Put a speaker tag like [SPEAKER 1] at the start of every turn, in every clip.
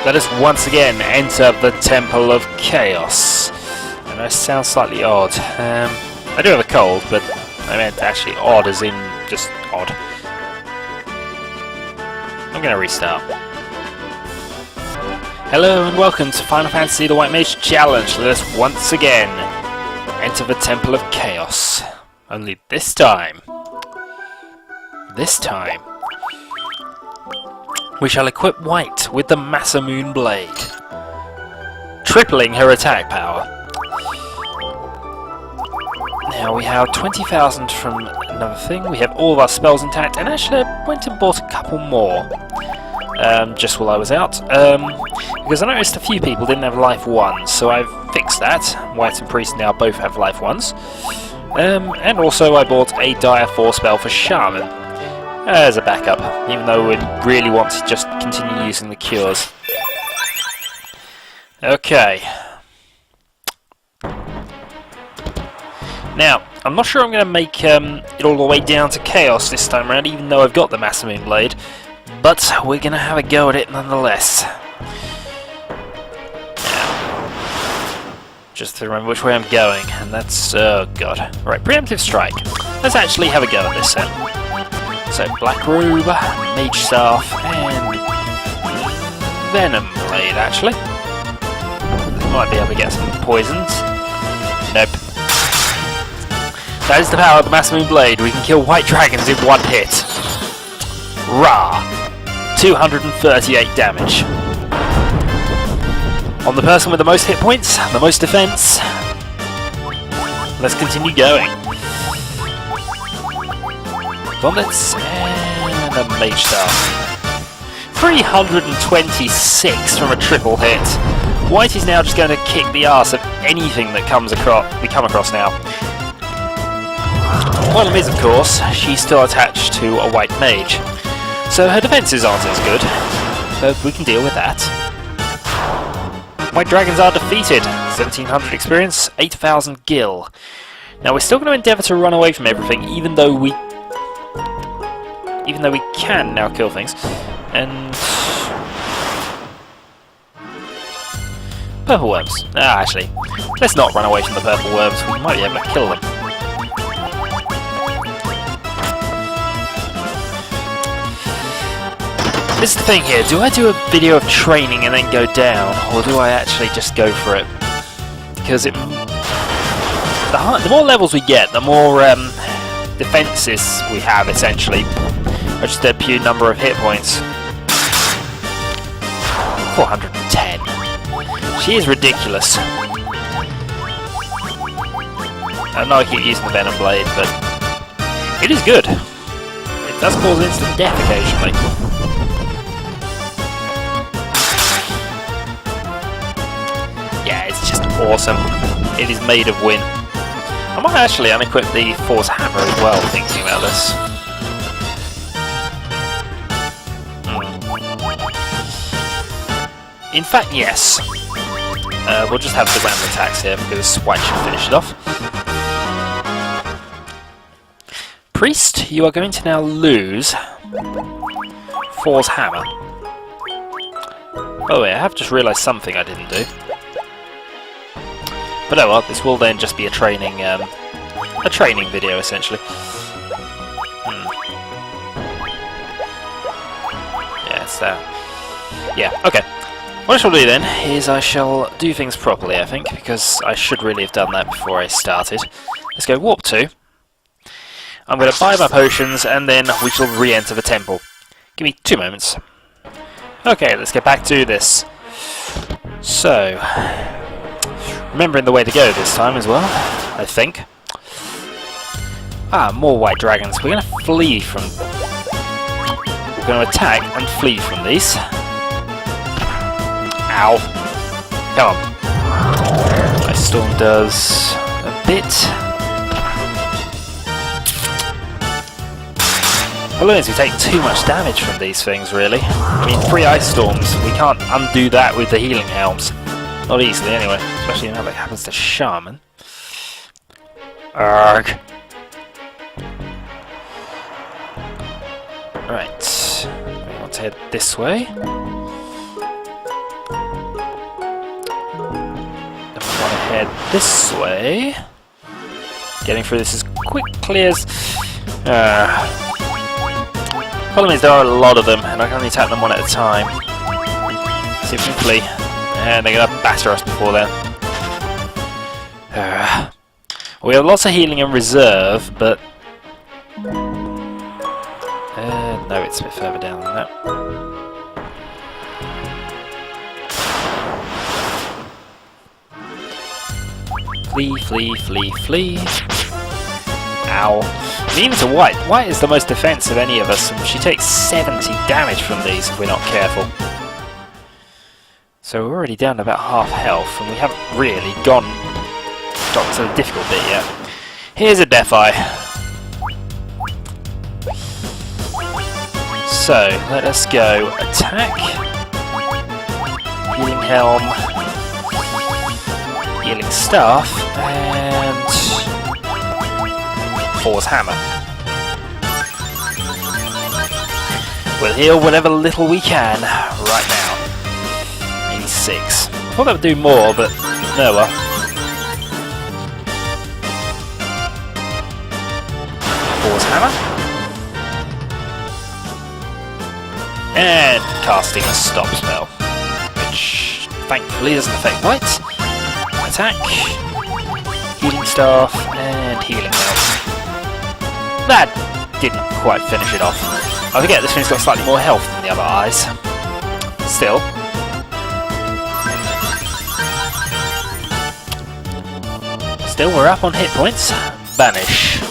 [SPEAKER 1] let us once again enter the Temple of Chaos. And that sounds slightly odd. I do have a cold, but I meant actually odd as in just odd. I'm going to restart. Hello and welcome to Final Fantasy The White Mage Challenge. Let us once again enter the Temple of Chaos. Only this time, we shall equip White with the Masamune Blade, tripling her attack power. Now we have 20,000 from another thing, we have all of our spells intact, and actually I went and bought a couple more just while I was out, because I noticed a few people didn't have life 1, so I've fixed that. White and Priest now both have life 1s. And also I bought a Dire 4 spell for Shaman, as a backup, even though we really want to just continue using the cures. Okay. Now, I'm not sure I'm going to make it all the way down to Chaos this time around, even though I've got the Masamune Blade, but we're going to have a go at it nonetheless. Now, just to remember which way I'm going, and that's... oh god. Right, Preemptive Strike. Let's actually have a go at this then. So, Black Robe, Mage Staff, and Venom Blade, actually. Might be able to get some poisons. Nope. That is the power of the Masamune Blade. We can kill white dragons in one hit. Rah! 238 damage. On the person with the most hit points, the most defense. Let's continue going. Gauntlets and a Mage Staff. 326 from a triple hit. White is now just going to kick the arse of anything that we come across now. Problem is, of course, she's still attached to a white mage, so her defences aren't as good, but we can deal with that. White dragons are defeated. 1700 experience, 8000 gil. Now we're still going to endeavour to run away from everything, even though we can now kill things. And purple worms. Actually, let's not run away from the purple worms. We might be able to kill them. This is the thing here. Do I do a video of training and then go down, or do I actually just go for it? Because the more levels we get, the more defences we have, essentially. Or just a pure number of hit points. 410. She is ridiculous. I know I keep using the Venom Blade, but it is good. It does cause instant death occasionally. Yeah, it's just awesome. It is made of win. I might actually unequip the Force Hammer as well, thinking about this. In fact, yes. We'll just have the random attacks here because White should finish it off. Priest, you are going to now lose Force Hammer. Oh wait, I have just realised something I didn't do. But oh well, this will then just be a training video essentially. Yeah, it's that. Yeah, okay. What I shall do then is I shall do things properly, I think, because I should really have done that before I started. Let's go Warp 2. I'm going to buy my potions and then we shall re-enter the temple. Give me 2 moments. Okay, let's get back to this. So, remembering the way to go this time as well, I think. More white dragons. We're going to flee from... We're going to attack and flee from these. Ow. Come on. Ice Storm does a bit. Problem is we take too much damage from these things, really. I mean, 3 Ice Storms, we can't undo that with the healing helms. Not easily, anyway. Especially now that happens to Shaman. Arrgh. Right. We want to head this way. head this way. Getting through this as quickly as... problem is there are a lot of them, and I can only attack them one at a time. See if we can flee. And they're going to batter us before then. We have lots of healing in reserve, but... no, it's a bit further down than that. Flee, flee, flee, flee. Ow. Even to White. White is the most defensive of any of us, and she takes 70 damage from these if we're not careful. So we're already down to about half health, and we haven't really got to the difficult bit yet. Here's a Death Eye. So, let us go attack. Healing Helm. Healing Staff, and Thor's Hammer. We'll heal whatever little we can right now. Maybe 6. I thought that would do more, but no well. Thor's Hammer. And casting a Stop spell, which thankfully doesn't affect White. Attack, Healing Staff, and Healing Helm. That didn't quite finish it off. I forget this thing's got slightly more health than the other eyes. Still. Still, we're up on hit points. Banish.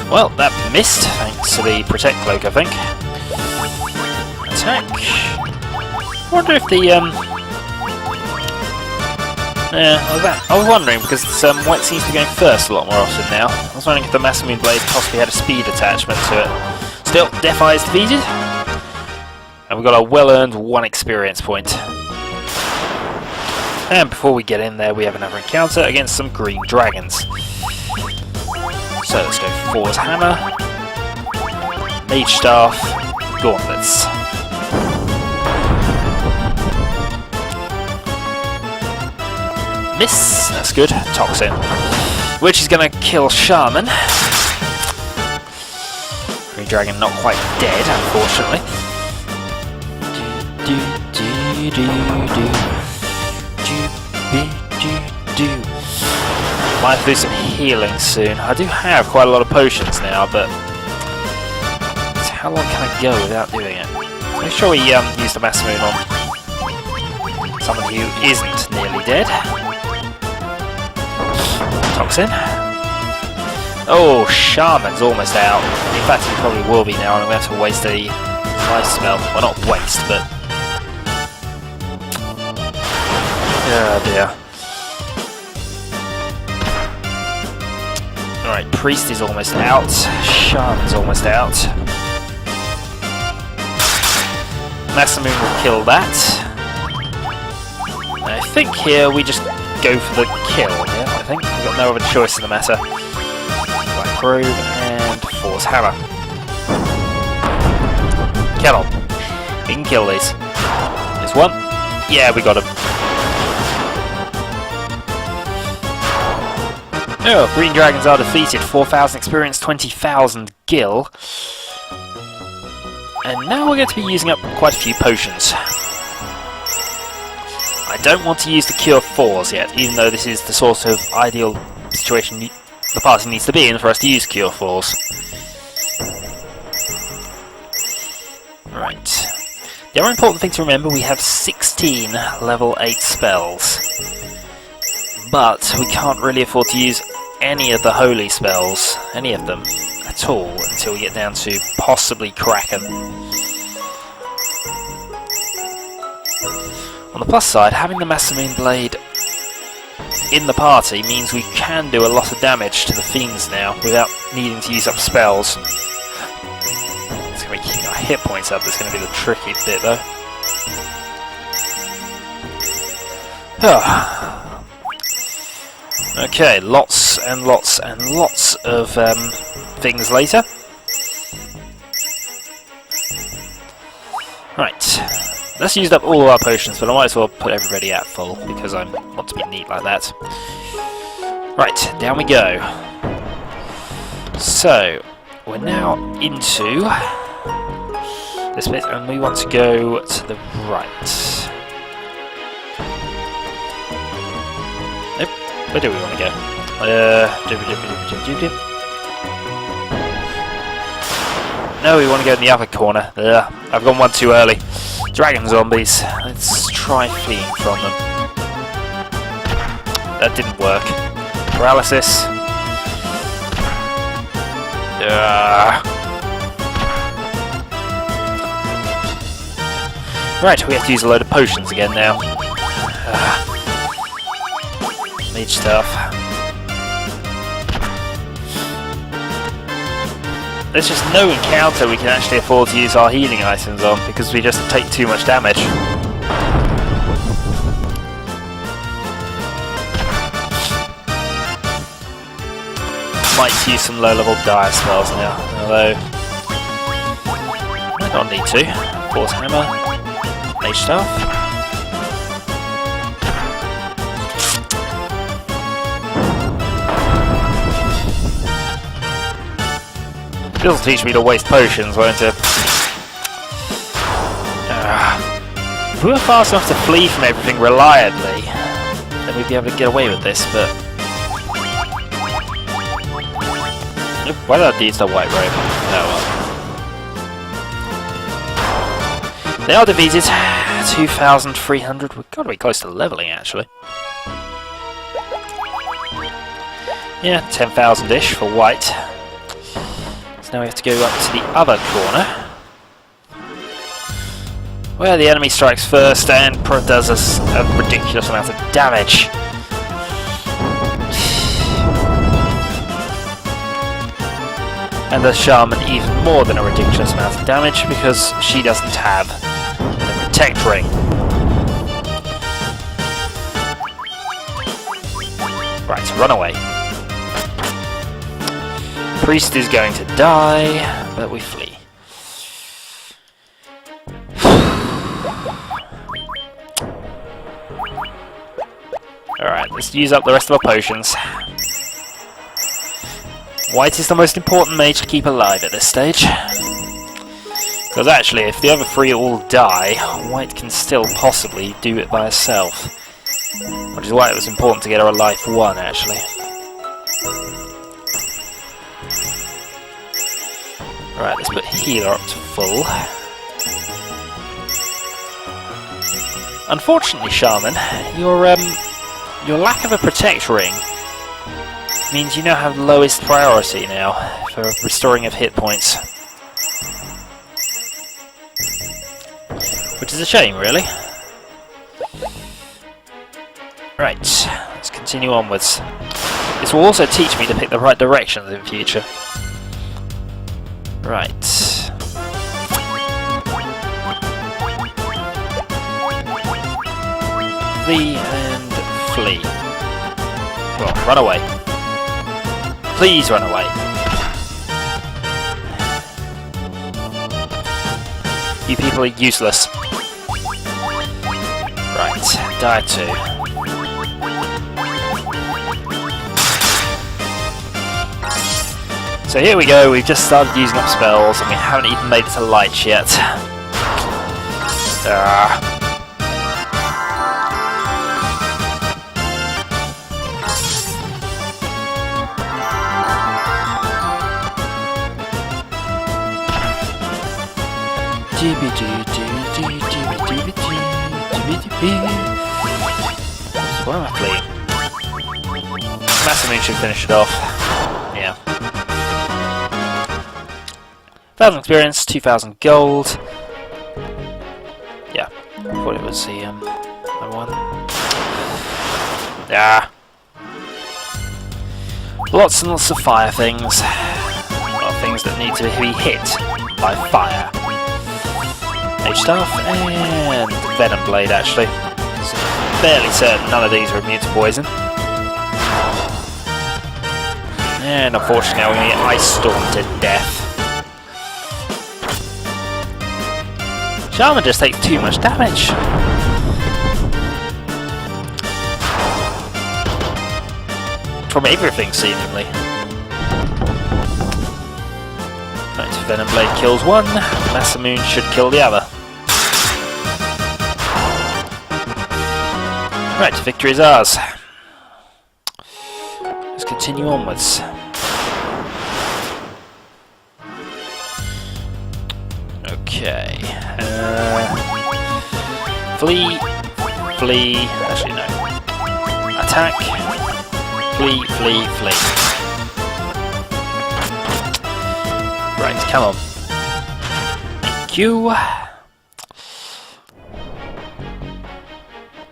[SPEAKER 1] Well, that missed, thanks to the Protect Cloak, I think. Attack. I wonder if the, I was wondering, because White seems to be going first a lot more often now. I was wondering if the Masamune Blade possibly had a speed attachment to it. Still, Death Eye is defeated. And we've got a well-earned 1 experience point. And before we get in there, we have another encounter against some green dragons. So let's go Thor's Hammer, Mage Staff, Gauntlets. Miss, that's good. Toxin, which is going to kill Shaman. Green Dragon not quite dead, unfortunately. Might have to do some healing soon. I do have quite a lot of potions now, but how long can I go without doing it? Make sure we use the Masamune on someone who isn't nearly dead. Toxin. Oh, Shaman's almost out. In fact, he probably will be now, and I'm going to have to waste a life spell. Well, not waste, but... oh dear. Alright, Priest is almost out. Shaman's almost out. Masamune will kill that. I think here we just go for the kill, yeah, I think. We've got no other choice in the matter. Black Robe and Thor's Hammer. Kill him. We can kill these. There's one. Yeah, we got him. Oh, green dragons are defeated. 4,000 experience, 20,000 gil. And now we're going to be using up quite a few potions. I don't want to use the Cure 4s yet, even though this is the sort of ideal situation the party needs to be in for us to use Cure 4s. Right. The other important thing to remember, we have 16 level 8 spells. But we can't really afford to use any of the holy spells, any of them, at all, until we get down to possibly Kraken. On the plus side, having the Masamune Blade in the party means we can do a lot of damage to the fiends now without needing to use up spells. It's going to be keeping our hit points up, that's going to be the tricky bit though. Okay, lots and lots and lots of things later. Right. Let's use up all of our potions, but I might as well put everybody at full because I want to be neat like that. Right, down we go. So, we're now into this bit, and we want to go to the right. Nope. Where do we want to go? No, we want to go in the other corner. I've gone one too early. Dragon zombies. Let's try fleeing from them. That didn't work. Paralysis. Right, we have to use a load of potions again now. Mage stuff. There's just no encounter we can actually afford to use our healing items on because we just take too much damage. Might use some low-level dire spells now, although I don't need to. Force hammer, mage staff. This will teach me to waste potions, won't it? If we were fast enough to flee from everything reliably, then we'd be able to get away with this, but... Nope, why did I use the white robe? Oh well. They are defeated. 2,300. We've got to be close to leveling, actually. Yeah, 10,000-ish for white. Now we have to go up to the other corner, where the enemy strikes first and does us a ridiculous amount of damage. And the shaman even more than a ridiculous amount of damage because she doesn't have the protect ring. Right, run away. Priest is going to die, but we flee. Alright, let's use up the rest of our potions. White is the most important mage to keep alive at this stage. Because actually, if the other three all die, White can still possibly do it by herself. Which is why it was important to get her a life 1, actually. Right, let's put healer up to full. Unfortunately, Shaman, your lack of a protect ring means you now have lowest priority now for restoring of hit points. Which is a shame, really. Right, let's continue onwards. This will also teach me to pick the right directions in future. Right. Flee and flee. Come on, run away. Please run away. You people are useless. Right, die too. So here we go, we've just started using up spells and we haven't even made it to lights yet. Where am I fleeing? Massive Moon should finish it off. Yeah. 1,000 experience, 2,000 gold. Yeah, I thought it was the other one. Yeah. Lots and lots of fire things. A lot of things that need to be hit by fire. Mage Staff and Venom Blade, actually. So I'm fairly certain none of these are immune to poison. And unfortunately, I'm going to get Ice Storm to death. Shaman just takes too much damage. From everything, seemingly. Right, Venom Blade kills one, Masamune should kill the other. Right, victory is ours. Let's continue onwards. Okay. Flee. Flee. Actually, no. Attack. Flee, flee, flee. Right, come on. Thank you.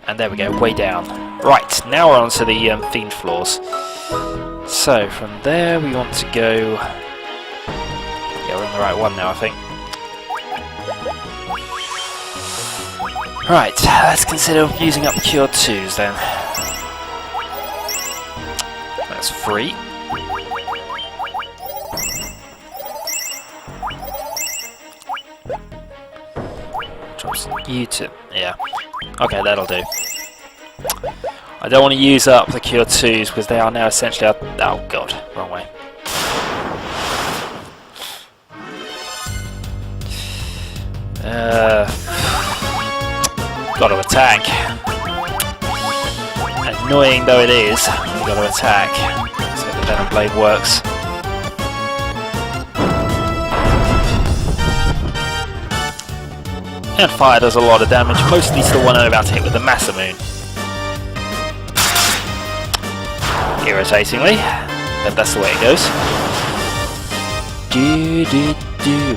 [SPEAKER 1] And there we go, way down. Right, now we're on to the Fiend floors. So, from there we want to go... Yeah, we're on the right one now, I think. Right, let's consider using up Cure 2s then. That's free. Drops you to... yeah. Okay, that'll do. I don't want to use up the Cure 2s because they are now essentially... oh god, wrong way. Gotta attack. Annoying though it is, we've got to attack. So the Venom Blade works. And fire does a lot of damage, mostly to the one I'm about to hit with the Masamune. Irritatingly, but that's the way it goes. Do do do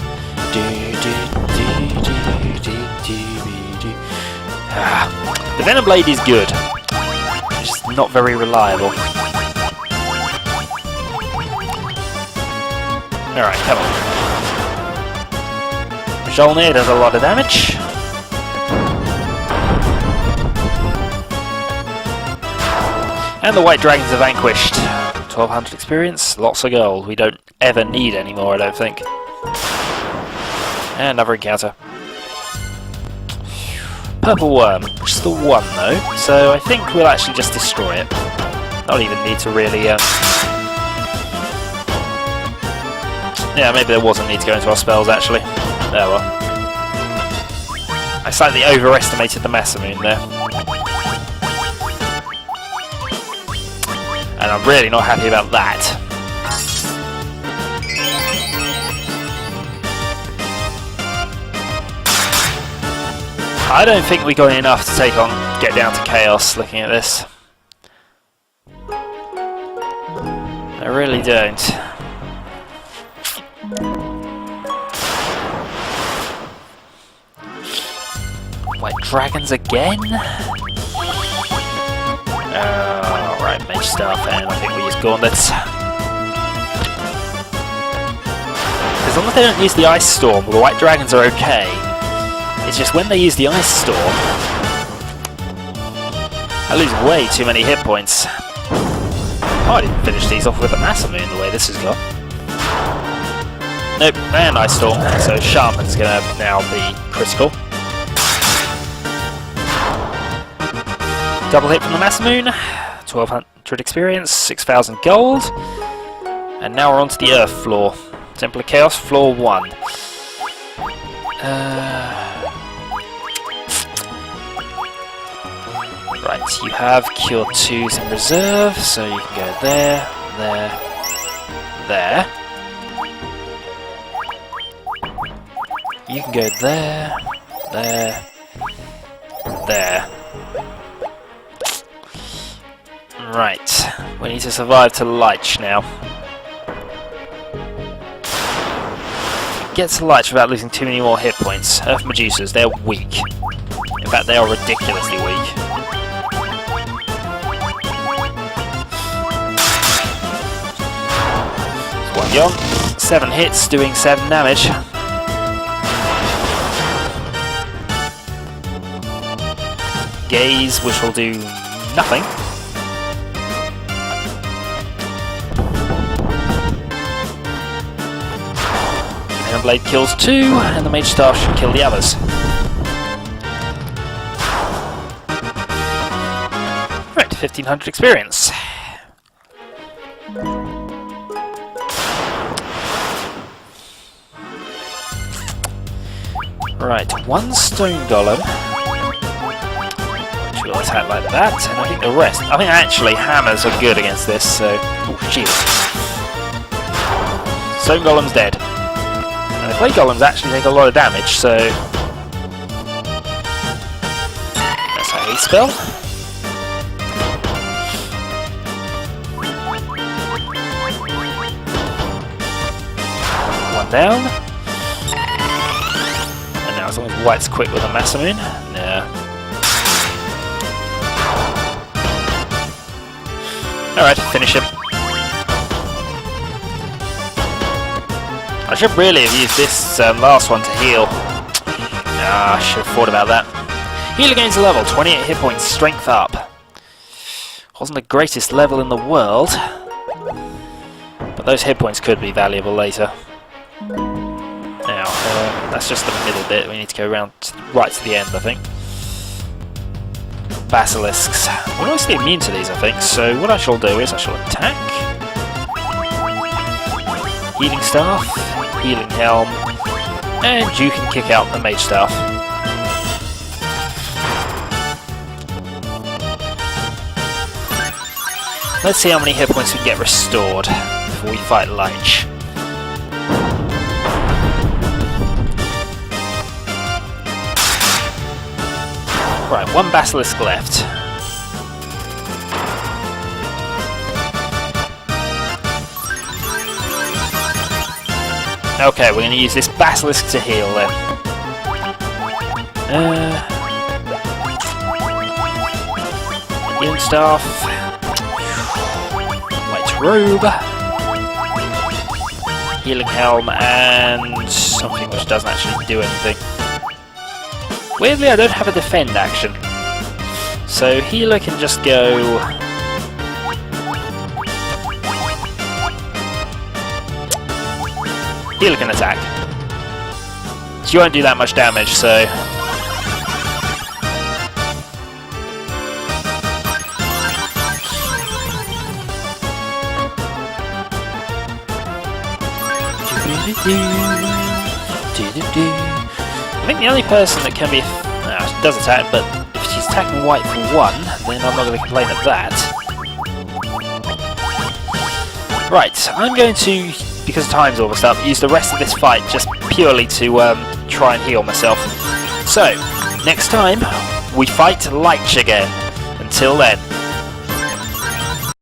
[SPEAKER 1] do do do do do do. The Venom Blade is good, it's just not very reliable. Alright, come on. Mjolnir does a lot of damage. And the White Dragons are vanquished. 1200 experience, lots of gold. We don't ever need any more, I don't think. And another encounter. Purple Worm, which is the one though, so I think we'll actually just destroy it. Not even need to really... yeah, maybe there wasn't need to go into our spells actually. Oh well. I slightly overestimated the Masamune there. And I'm really not happy about that. I don't think we got enough to take on, get down to Chaos looking at this. I really don't. White Dragons again? Right, Mage Staff, and I think we use Gauntlets. As long as they don't use the Ice Storm, the White Dragons are okay. It's just when they use the Ice Storm, I lose way too many hit points. Oh, I didn't finish these off with a Masamune the way this has gone. Nope, and Ice Storm, so Shaman's gonna now be critical. Double hit from the Masamune, 1200 experience, 6000 gold. And now we're on to the Earth floor. Temple of Chaos, floor 1. Right, you have Cure 2s in reserve, so you can go there, there, there. You can go there, there, there. Right, we need to survive to Lich now. Get to Lich without losing too many more hit points. Earth Medusas, they're weak. In fact, they are ridiculously weak. One gone. 7 hits, doing 7 damage. Gaze, which will do nothing. Blade kills 2, and the Mage Staff should kill the others. Right, 1500 experience. Right, 1 Stone Golem. Which will attack like that, and I think the rest. I think actually hammers are good against this, so. Oh, shield. Stone Golem's dead. And the Blade Golems actually take a lot of damage, so. That's a haste spell. One down. As long as White's quick with a Masamune. Nah. Alright, finish him. I should really have used this last one to heal. Ah, I should have thought about that. Healer gains a level, 28 hit points, strength up. Wasn't the greatest level in the world. But those hit points could be valuable later. Now, that's just the middle bit. We need to go around right to the end, I think. Basilisks. We're mostly immune to these, I think, so what I shall do is I shall attack. Healing Staff, Healing Helm, and you can kick out the Mage Staff. Let's see how many hit points we can get restored before we fight Lich. Right, 1 Basilisk left. Okay, we're going to use this Basilisk to heal then. Healing Staff. White Robe. Healing Helm, and something which doesn't actually do anything. Weirdly, I don't have a defend action, so healer can just go. Healer can attack. She won't do that much damage, so. I think the only person that can be... she does attack, but if she's attacking White for 1, then I'm not going to complain at that. Right, I'm going to, because time's almost up, use the rest of this fight just purely to try and heal myself. So, next time, we fight Lich again. Until then.